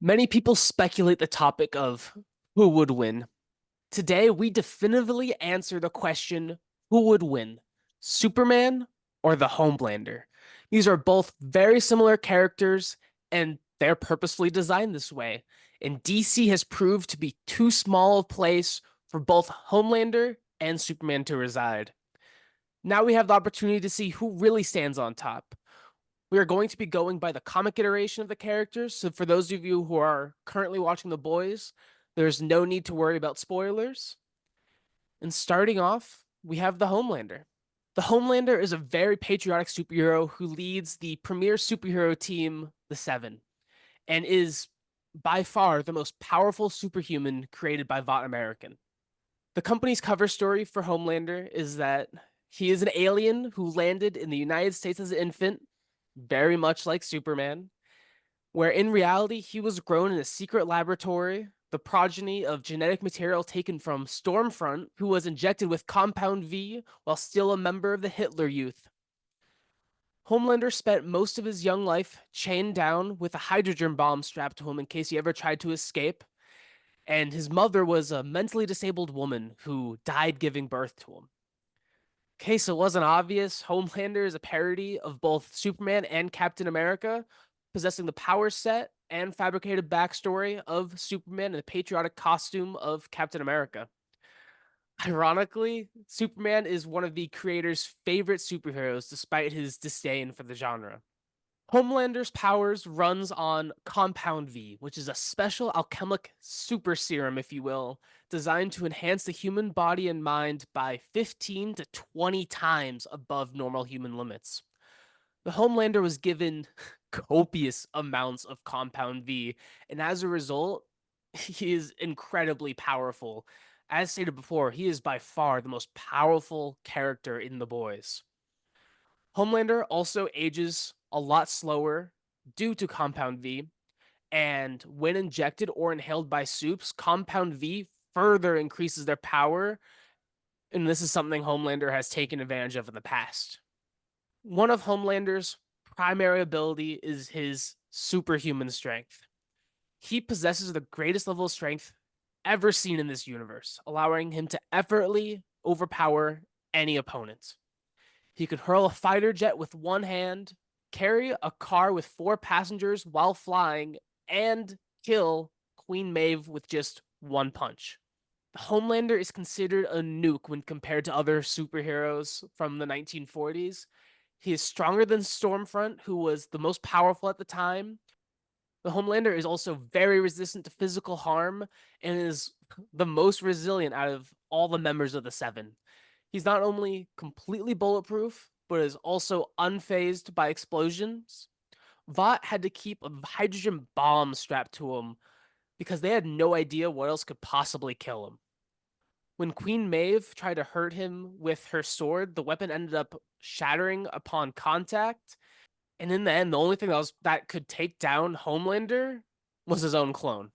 Many people speculate the topic of who would win. Today, we definitively answer the question, who would win, Superman or the Homelander? These are both very similar characters, and they're purposefully designed this way. And DC has proved to be too small a place for both Homelander and Superman to reside. Now we have the opportunity to see who really stands on top. We are going to be going by the comic iteration of the characters. So for those of you who are currently watching The Boys, there's no need to worry about spoilers. And starting off, we have the Homelander. The Homelander is a very patriotic superhero who leads the premier superhero team, the Seven, and is by far the most powerful superhuman created by Vought American. The company's cover story for Homelander is that he is an alien who landed in the United States as an infant, very much like Superman, where in reality he was grown in a secret laboratory, the progeny of genetic material taken from Stormfront, who was injected with Compound V while still a member of the Hitler Youth. Homelander spent most of his young life chained down with a hydrogen bomb strapped to him in case he ever tried to escape, and his mother was a mentally disabled woman who died giving birth to him. In case it wasn't obvious, Homelander is a parody of both Superman and Captain America, possessing the power set and fabricated backstory of Superman and the patriotic costume of Captain America. Ironically, Superman is one of the creator's favorite superheroes despite his disdain for the genre. Homelander's powers runs on Compound V, which is a special alchemic super serum, if you will, designed to enhance the human body and mind by 15 to 20 times above normal human limits. The Homelander was given copious amounts of Compound V, and as a result, he is incredibly powerful. As stated before, he is by far the most powerful character in The Boys. Homelander also ages a lot slower due to Compound V, and when injected or inhaled by soups, Compound V further increases their power, and this is something Homelander has taken advantage of in the past. One of Homelander's primary ability is his superhuman strength. He possesses the greatest level of strength ever seen in this universe, allowing him to effortlessly overpower any opponent. He could hurl a fighter jet with one hand, carry a car with 4 passengers while flying, and kill Queen Maeve with just one punch. Homelander is considered a nuke when compared to other superheroes from the 1940s. He is stronger than Stormfront, who was the most powerful at the time. The Homelander is also very resistant to physical harm and is the most resilient out of all the members of the Seven. He's not only completely bulletproof, but is also unfazed by explosions. Vought had to keep a hydrogen bomb strapped to him because they had no idea what else could possibly kill him. When Queen Maeve tried to hurt him with her sword, the weapon ended up shattering upon contact. And in the end, the only thing that could take down Homelander was his own clone.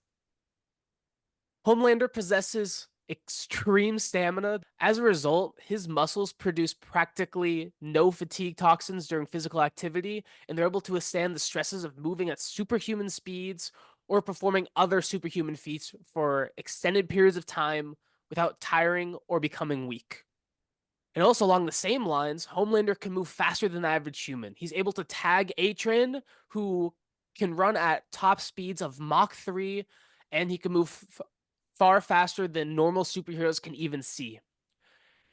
Homelander possesses extreme stamina. As a result, his muscles produce practically no fatigue toxins during physical activity, and they're able to withstand the stresses of moving at superhuman speeds or performing other superhuman feats for extended periods of time without tiring or becoming weak. And also along the same lines, Homelander can move faster than the average human. He's able to tag A-Train, who can run at top speeds of Mach 3, and he can move far faster than normal superheroes can even see.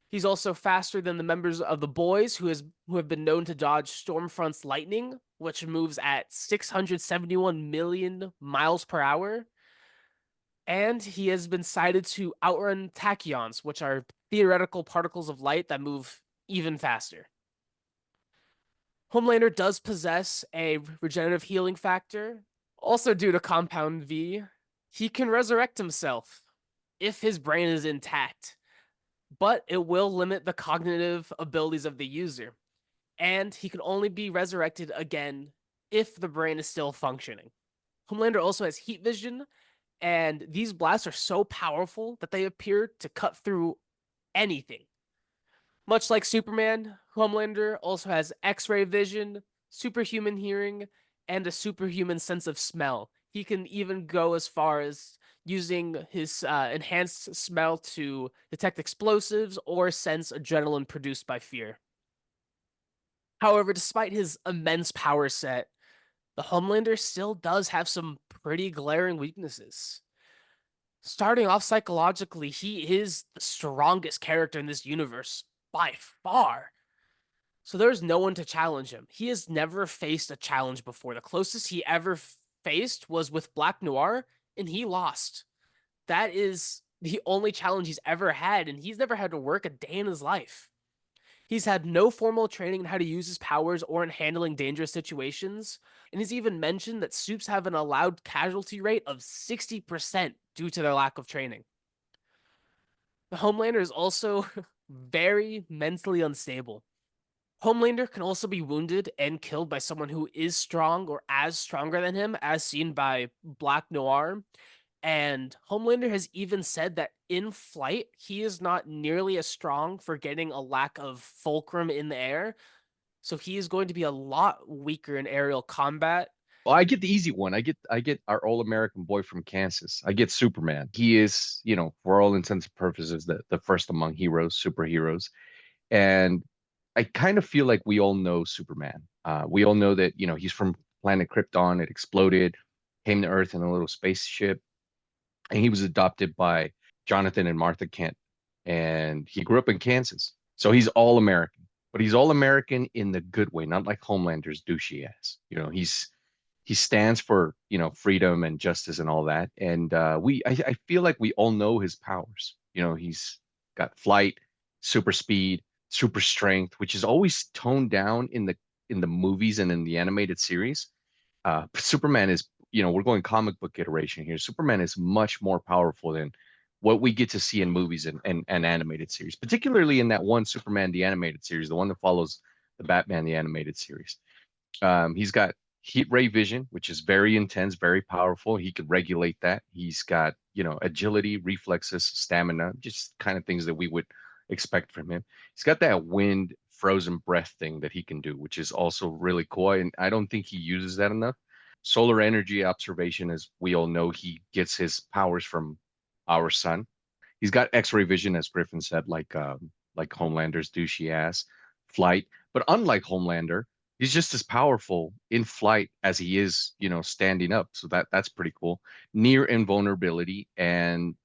He's also faster than the members of the Boys, who have been known to dodge Stormfront's lightning, which moves at 671 million miles per hour. And he has been cited to outrun tachyons, which are theoretical particles of light that move even faster. Homelander does possess a regenerative healing factor. Also due to Compound V, he can resurrect himself if his brain is intact, but it will limit the cognitive abilities of the user. And he can only be resurrected again if the brain is still functioning. Homelander also has heat vision, and these blasts are so powerful that they appear to cut through anything. Much like Superman, Homelander also has X-ray vision, superhuman hearing, and a superhuman sense of smell. He can even go as far as using his enhanced smell to detect explosives or sense adrenaline produced by fear. However, despite his immense power set, the Homelander still does have some pretty glaring weaknesses. Starting off psychologically, he is the strongest character in this universe by far. So there's no one to challenge him. He has never faced a challenge before. The closest he ever faced was with Black Noir, and he lost. That is the only challenge he's ever had, and he's never had to work a day in his life. He's had no formal training in how to use his powers or in handling dangerous situations, and he's even mentioned that soups have an allowed casualty rate of 60% due to their lack of training. The Homelander is also very mentally unstable. Homelander can also be wounded and killed by someone who is strong or as stronger than him, as seen by Black Noir. And Homelander has even said that in flight, he is not nearly as strong for getting a lack of fulcrum in the air. So he is going to be a lot weaker in aerial combat. Well, I get the easy one. I get our all-American boy from Kansas. I get Superman. He is, for all intents and purposes, the first among heroes, superheroes. And I kind of feel like we all know Superman. We all know that, he's from planet Krypton. It exploded, came to Earth in a little spaceship, and he was adopted by Jonathan and Martha Kent. And he grew up in Kansas. So he's all American, but he's all American in the good way, not like Homelander's douchey ass. He stands for, freedom and justice and all that. And I feel like we all know his powers. He's got flight, super speed, super strength, which is always toned down in the movies and in the animated series. But Superman is, we're going comic book iteration here. Superman is much more powerful than what we get to see in movies and animated series, particularly in that one Superman, the animated series, the one that follows the Batman, the animated series. He's got heat ray vision, which is very intense, very powerful. He could regulate that. He's got, agility, reflexes, stamina, just kind of things that we would expect from him. He's got that wind frozen breath thing that he can do, which is also really cool. And I don't think he uses that enough. Solar energy observation, as we all know, he gets his powers from our sun. He's got X-ray vision, as Griffin said, like Homelander's douchey ass, flight. But unlike Homelander, he's just as powerful in flight as he is, standing up. So that's pretty cool. Near invulnerability, and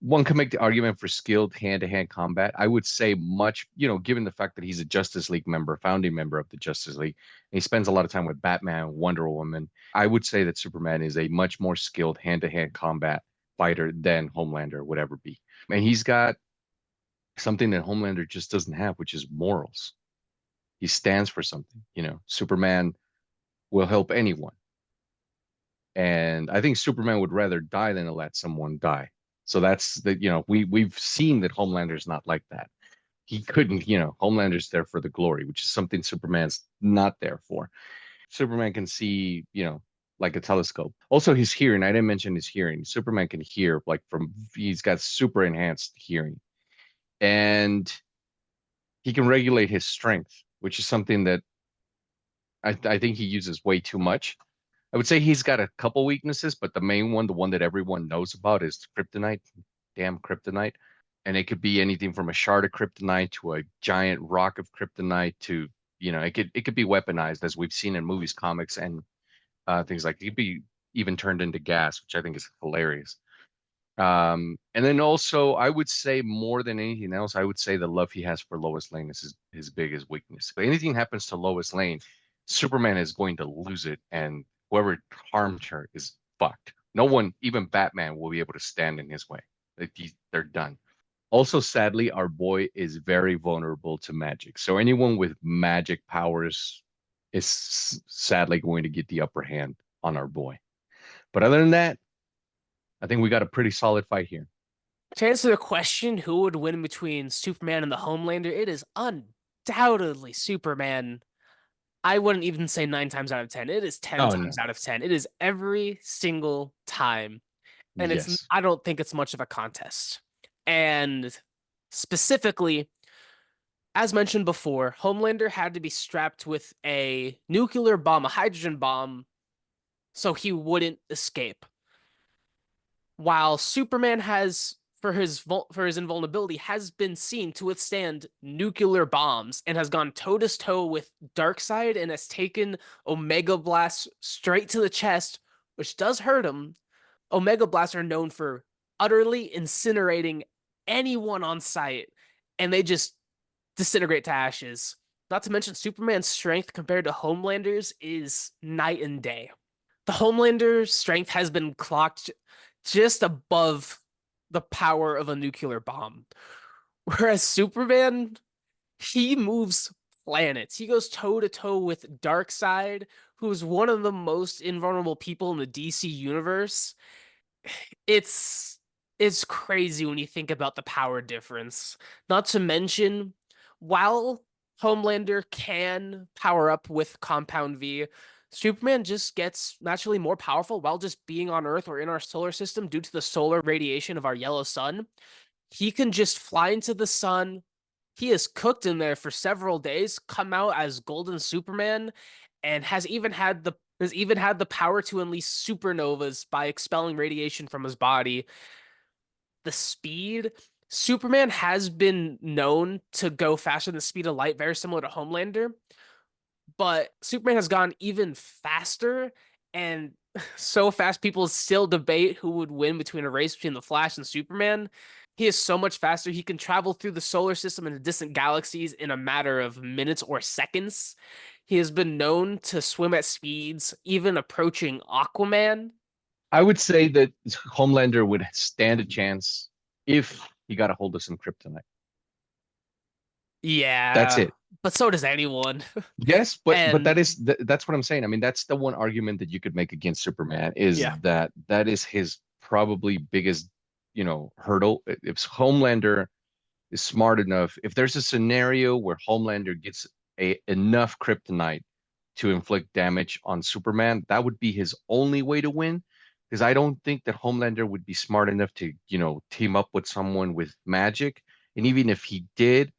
one can make the argument for skilled hand-to-hand combat. I would say much, given the fact that he's a Justice League member, founding member of the Justice League, and he spends a lot of time with Batman, Wonder Woman. I would say that Superman is a much more skilled hand-to-hand combat fighter than Homelander would ever be. And he's got something that Homelander just doesn't have, which is morals. He stands for something. Superman will help anyone. And I think Superman would rather die than to let someone die. So that's we've seen that Homelander's not like that. He couldn't, Homelander's there for the glory, which is something Superman's not there for. Superman can see, like a telescope. Also his hearing, I didn't mention his hearing. Superman can hear he's got super enhanced hearing. And he can regulate his strength, which is something that I think he uses way too much. I would say he's got a couple weaknesses, but the main one, the one that everyone knows about, is kryptonite. Damn kryptonite. And it could be anything from a shard of kryptonite to a giant rock of kryptonite to, it could be weaponized, as we've seen in movies, comics, and things like it could be even turned into gas, which I think is hilarious. And then also, I would say more than anything else, I would say the love he has for Lois Lane is his biggest weakness. If anything happens to Lois Lane, Superman is going to lose it, and whoever harmed her is fucked. No one, even Batman, will be able to stand in his way. They're done. Also, sadly, our boy is very vulnerable to magic. So anyone with magic powers is sadly going to get the upper hand on our boy. But other than that, I think we got a pretty solid fight here. To answer the question, who would win between Superman and the Homelander, it is undoubtedly Superman. I wouldn't even say 9 times out of 10. It is 10 Oh times no. out of 10. It is every single time. And Yes. I don't think it's much of a contest. And specifically, as mentioned before, Homelander had to be strapped with a nuclear bomb, a hydrogen bomb, so he wouldn't escape. While Superman has for his invulnerability has been seen to withstand nuclear bombs and has gone toe to toe with Darkseid and has taken Omega Blasts straight to the chest, which does hurt him. Omega Blasts are known for utterly incinerating anyone on sight, and they just disintegrate to ashes. Not to mention, Superman's strength compared to Homelander's is night and day. The Homelander's strength has been clocked just above the power of a nuclear bomb. Whereas Superman, he moves planets. He goes toe to toe with Darkseid, who's one of the most invulnerable people in the DC universe. It's it's crazy when you think about the power difference. Not to mention, while Homelander can power up with Compound V, Superman just gets naturally more powerful while just being on Earth or in our solar system due to the solar radiation of our yellow sun. He can just fly into the sun. He is cooked in there for several days, come out as Golden Superman, and has even had the power to unleash supernovas by expelling radiation from his body. The speed, Superman has been known to go faster than the speed of light, very similar to Homelander, but Superman has gone even faster, and so fast people still debate who would win between a race between the Flash and Superman. He is so much faster. He can travel through the solar system and distant galaxies in a matter of minutes or seconds. He has been known to swim at speeds even approaching Aquaman. I would say that Homelander would stand a chance if he got a hold of some kryptonite. That's Yeah, it. but so does anyone. Yes, but And that's what I'm saying. I mean, that's the one argument that you could make against Superman is yeah, that that is his probably biggest, hurdle. If Homelander is smart enough, if there's a scenario where Homelander gets a enough kryptonite to inflict damage on Superman, that would be his only way to win. Because I don't think that Homelander would be smart enough to, team up with someone with magic. And even if he did,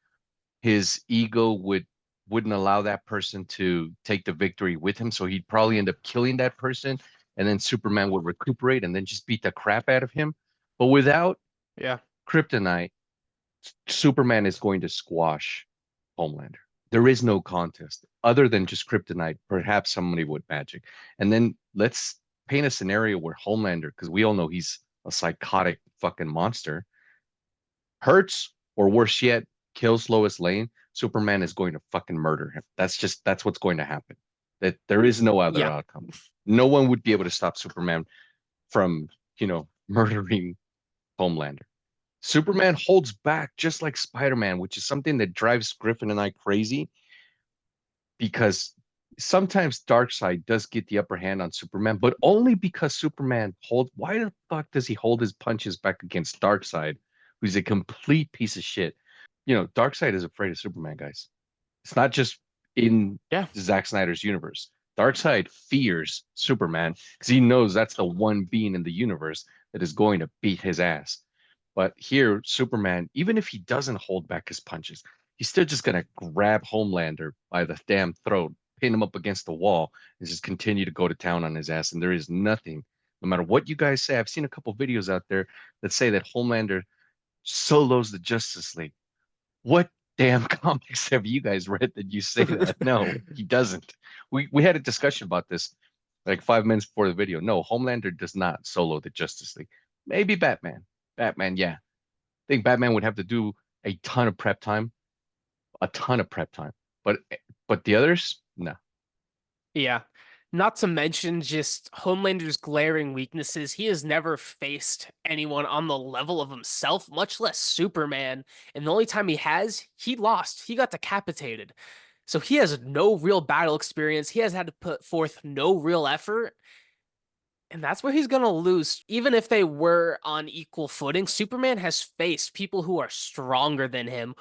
his ego wouldn't allow that person to take the victory with him. So he'd probably end up killing that person, and then Superman would recuperate and then just beat the crap out of him. But without yeah, kryptonite, Superman is going to squash Homelander. There is no contest other than just kryptonite, perhaps somebody with magic. And then let's paint a scenario where Homelander, because we all know he's a psychotic fucking monster, hurts or worse yet, kills Lois Lane. Superman is going to fucking murder him. That's what's going to happen. That there is no other yeah, outcome. No one would be able to stop Superman from, murdering Homelander. Superman holds back just like Spider-Man, which is something that drives Griffin and I crazy because sometimes Darkseid does get the upper hand on Superman, but only because Superman hold. Why the fuck does he hold his punches back against Darkseid, who's a complete piece of shit? Darkseid is afraid of Superman, guys. It's not just in yeah, Zack Snyder's universe. Darkseid fears Superman because he knows that's the one being in the universe that is going to beat his ass. But here, Superman, even if he doesn't hold back his punches, he's still just gonna grab Homelander by the damn throat, pin him up against the wall, and just continue to go to town on his ass. And there is nothing, no matter what you guys say. I've seen a couple videos out there that say that Homelander solos the Justice League. What damn comics have you guys read that you say that? No, he doesn't. We had a discussion about this like 5 minutes before the video. No, Homelander does not solo the Justice League. Maybe Batman. Batman, yeah. I think Batman would have to do a ton of prep time, a ton of prep time. But the others, no. yeah. Not to mention just Homelander's glaring weaknesses. He has never faced anyone on the level of himself, much less Superman. And the only time he has, he lost. He got decapitated. So he has no real battle experience. He has had to put forth no real effort. And that's where he's going to lose. Even if they were on equal footing, Superman has faced people who are stronger than him.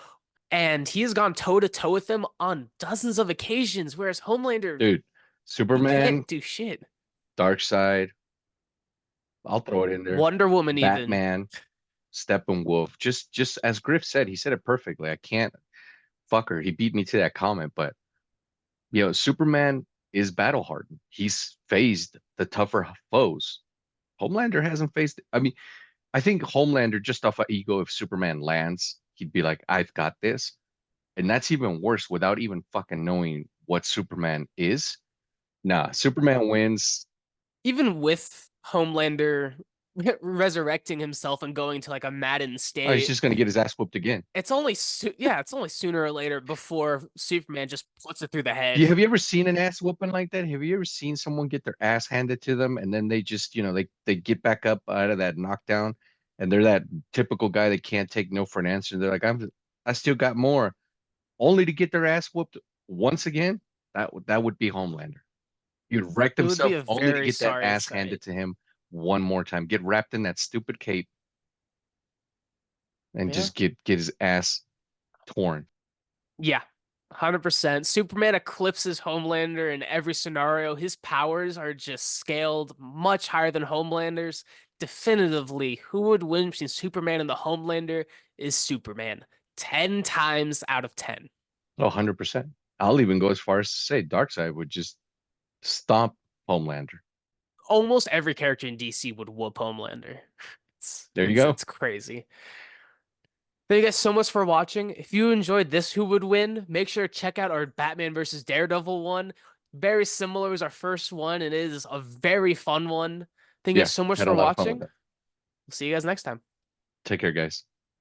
And he has gone toe to toe with them on dozens of occasions, whereas Homelander, Dude, he Superman, can't do shit. Darkseid, I'll throw it in there. Wonder Woman, even. Batman, Steppenwolf. Just as Griff said, he said it perfectly. I can't fuck her. He beat me to that comment, but Superman. is battle hardened. He's faced the tougher foes. Homelander hasn't faced. I mean, I think Homelander just off of ego, if Superman lands, he'd be like, "I've got this," and that's even worse without even fucking knowing what Superman is. Nah, Superman wins. Even with Homelander resurrecting himself and going to like a maddened Oh, he's state, just gonna get his ass whooped again. it's only sooner or later before Superman just puts it through the Yeah, head. have you ever seen an ass whooping like that? Have you ever seen someone get their ass handed to them and then they just, they get back up out of that knockdown and they're that typical guy that can't take no for an answer. They're like, I still got more, only to get their ass whooped once again. That would be Homelander. He'd wreck It would be himself a only to very get that sorry ass sight. handed to him one more time. Get wrapped in that stupid cape and Yeah. just get his ass torn. Yeah. 100%. Superman eclipses Homelander in every scenario. His powers are just scaled much higher than Homelander's. Definitively, who would win between Superman and the Homelander is Superman. 10 times out of 10. Oh, 100%. I'll even go as far as to say Darkseid would just stomp Homelander. Almost every character in DC would whoop Homelander. It's There you it's go. it's crazy. Thank you guys so much for watching. If you enjoyed this Who Would Win, make sure to check out our Batman versus Daredevil one. Very similar as our first one, and it is a very fun one. Thank you guys Yeah, so much had a for lot of fun with watching. that. We'll see you guys next time. Take care, guys.